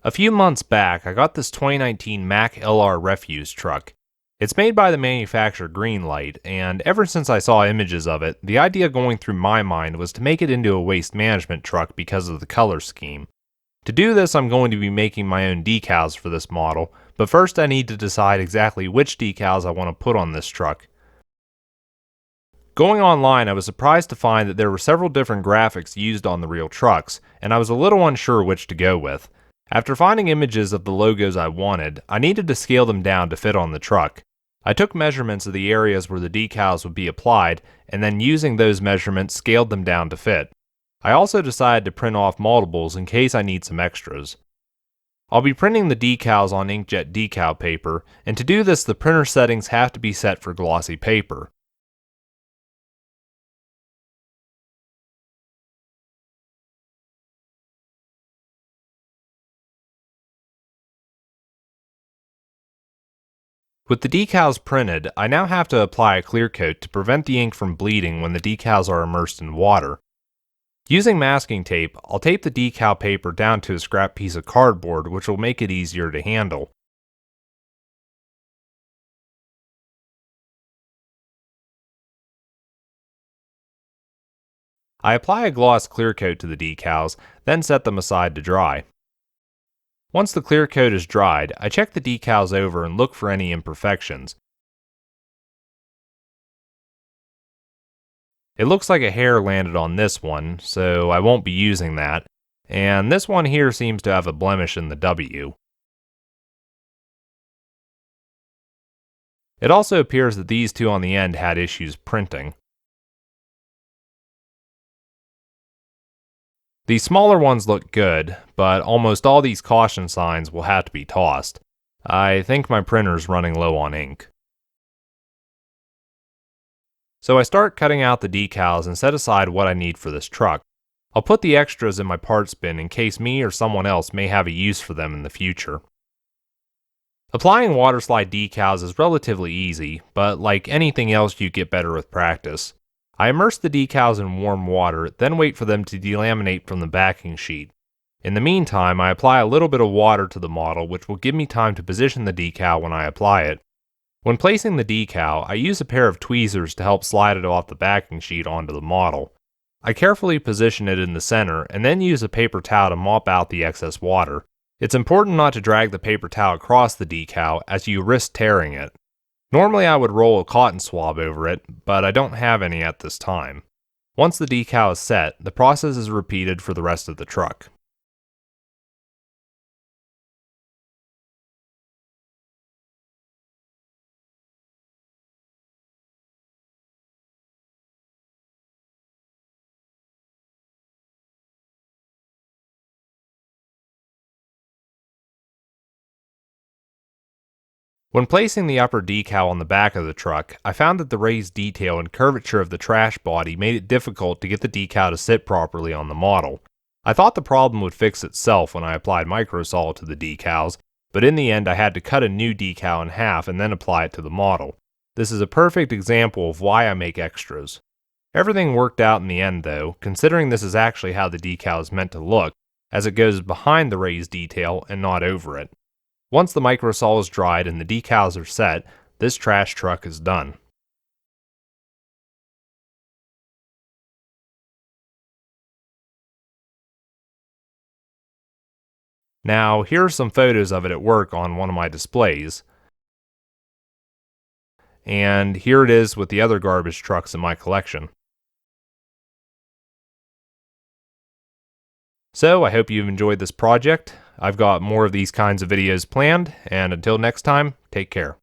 A few months back, I got this 2019 Mack LR refuse truck. It's made by the manufacturer Greenlight, and ever since I saw images of it, the idea going through my mind was to make it into a waste management truck because of the color scheme. To do this, I'm going to be making my own decals for this model, but first I need to decide exactly which decals I want to put on this truck. Going online, I was surprised to find that there were several different graphics used on the real trucks, and I was a little unsure which to go with. After finding images of the logos I wanted, I needed to scale them down to fit on the truck. I took measurements of the areas where the decals would be applied, and then using those measurements scaled them down to fit. I also decided to print off multiples in case I need some extras. I'll be printing the decals on inkjet decal paper, and to do this the printer settings have to be set for glossy paper. With the decals printed, I now have to apply a clear coat to prevent the ink from bleeding when the decals are immersed in water. Using masking tape, I'll tape the decal paper down to a scrap piece of cardboard, which will make it easier to handle. I apply a gloss clear coat to the decals, then set them aside to dry. Once the clear coat is dried, I check the decals over and look for any imperfections. It looks like a hair landed on this one, so I won't be using that, and this one here seems to have a blemish in the W. It also appears that these two on the end had issues printing. These smaller ones look good, but almost all these caution signs will have to be tossed. I think my printer's running low on ink. So I start cutting out the decals and set aside what I need for this truck. I'll put the extras in my parts bin in case me or someone else may have a use for them in the future. Applying Waterslide decals is relatively easy, but like anything else you get better with practice. I immerse the decals in warm water, then wait for them to delaminate from the backing sheet. In the meantime, I apply a little bit of water to the model, which will give me time to position the decal when I apply it. When placing the decal, I use a pair of tweezers to help slide it off the backing sheet onto the model. I carefully position it in the center and then use a paper towel to mop out the excess water. It's important not to drag the paper towel across the decal as you risk tearing it. Normally I would roll a cotton swab over it, but I don't have any at this time. Once the decal is set, the process is repeated for the rest of the truck. When placing the upper decal on the back of the truck, I found that the raised detail and curvature of the trash body made it difficult to get the decal to sit properly on the model. I thought the problem would fix itself when I applied microsol to the decals, but in the end I had to cut a new decal in half and then apply it to the model. This is a perfect example of why I make extras. Everything worked out in the end though, considering this is actually how the decal is meant to look, as it goes behind the raised detail and not over it. Once the microsol is dried and the decals are set, this trash truck is done. Now, here are some photos of it at work on one of my displays. And here it is with the other garbage trucks in my collection. So, I hope you've enjoyed this project. I've got more of these kinds of videos planned, and until next time, take care.